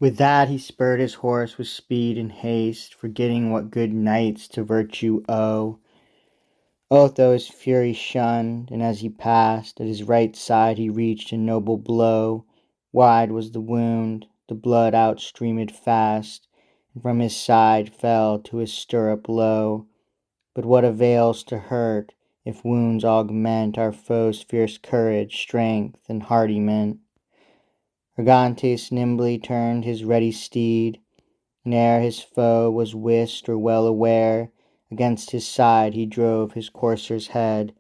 With that he spurred his horse with speed and haste, forgetting what good knights to virtue owe. Otho his fury shunned, and as he passed, at his right side he reached a noble blow. Wide was the wound, the blood outstreamed fast, and from his side fell to his stirrup low. But what avails to hurt, if wounds augment our foe's fierce courage, strength, and hardiment? Argantes nimbly turned his ready steed, and ere his foe was wist or well aware, against his side he drove his courser's head.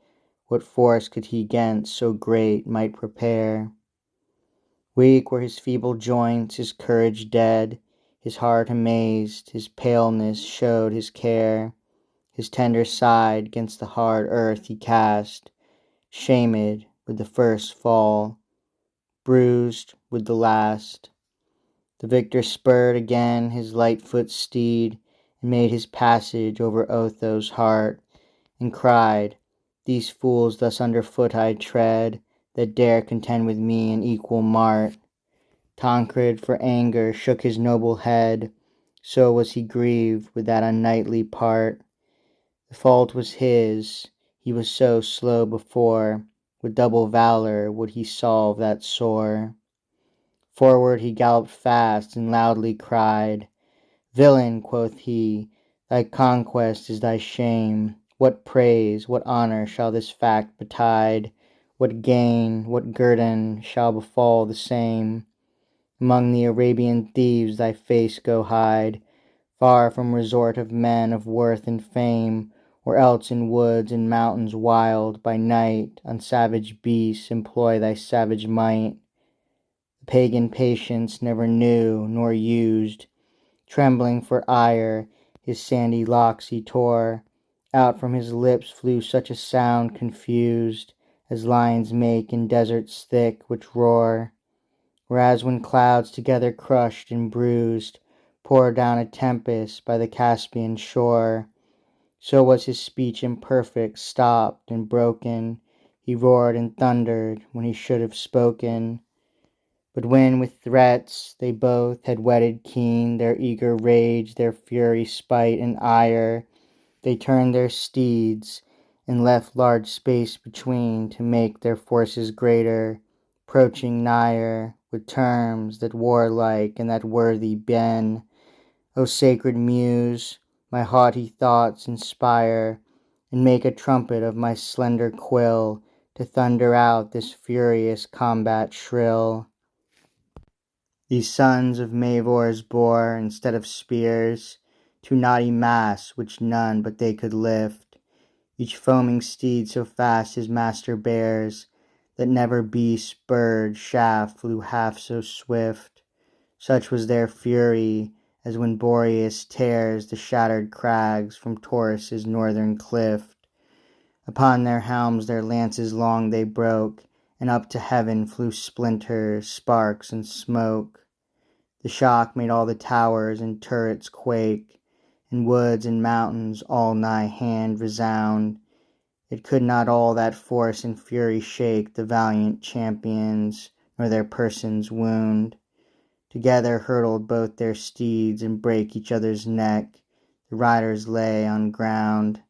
What force could he 'gainst so great might prepare? Weak were his feeble joints, his courage dead, his heart amazed, his paleness showed his care. His tender side 'gainst the hard earth he cast, shamed with the first fall, bruised with the last. The victor spurred again his light-foot steed, and made his passage over Otho's heart, and cried, "These fools thus underfoot I tread, that dare contend with me in equal mart." Tancred for anger shook his noble head, so was he grieved with that unknightly part. The fault was his, he was so slow before, with double valour would he solve that sore. Forward he galloped fast, and loudly cried, "Villain," quoth he, "thy conquest is thy shame. What praise, what honour shall this fact betide? What gain, what guerdon shall befall the same? Among the Arabian thieves thy face go hide, far from resort of men of worth and fame, or else in woods and mountains wild, by night, on savage beasts employ thy savage might." The pagan patience never knew nor used, trembling for ire, his sandy locks he tore. Out from his lips flew such a sound confused, as lions make in deserts thick, which roar. Whereas when clouds together crushed and bruised pour down a tempest by the Caspian shore, so was his speech imperfect, stopped and broken. He roared and thundered when he should have spoken. But when with threats they both had whetted keen their eager rage, their fury, spite, and ire, they turned their steeds, and left large space between to make their forces greater, approaching nigher, with terms that warlike and that worthy ben. O sacred Muse, my haughty thoughts inspire, and make a trumpet of my slender quill, to thunder out this furious combat shrill. These sons of Mavors bore, instead of spears, two knotty masts which none but they could lift, each foaming steed so fast his master bears, that never beast, spurred, shaft flew half so swift. Such was their fury, as when Boreas tears the shattered crags from Taurus' northern cliff. Upon their helms their lances long they broke, and up to heaven flew splinters, sparks, and smoke. The shock made all the towers and turrets quake, and woods and mountains all nigh hand resound. It could not all that force and fury shake the valiant champions, nor their persons wound. Together hurtled both their steeds, and brake each other's neck. The riders lay on ground.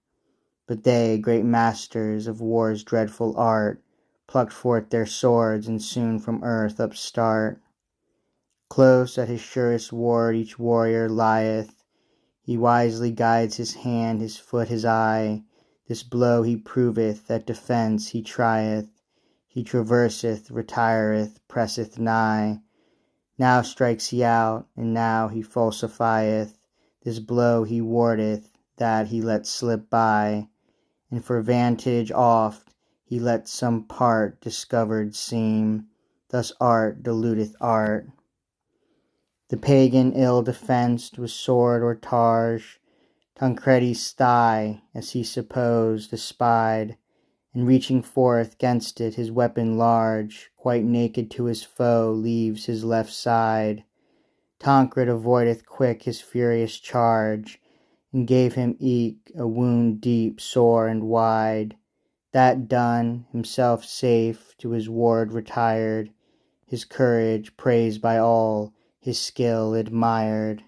But they, great masters of war's dreadful art, plucked forth their swords, and soon from earth upstart. Close at his surest ward each warrior lieth. He wisely guides his hand, his foot, his eye. This blow he proveth, that defence he trieth. He traverseth, retireth, presseth nigh. Now strikes he out, and now he falsifieth. This blow he wardeth, that he lets slip by. And for vantage oft he lets some part discovered seem. Thus art deludeth art. The pagan ill defenced with sword or targe, Tancredi's thigh, as he supposed, espied, and reaching forth 'gainst it his weapon large, quite naked to his foe leaves his left side. Tancred avoideth quick his furious charge, and gave him eke a wound deep, sore, and wide. That done, himself safe to his ward retired, his courage praised by all, his skill admired.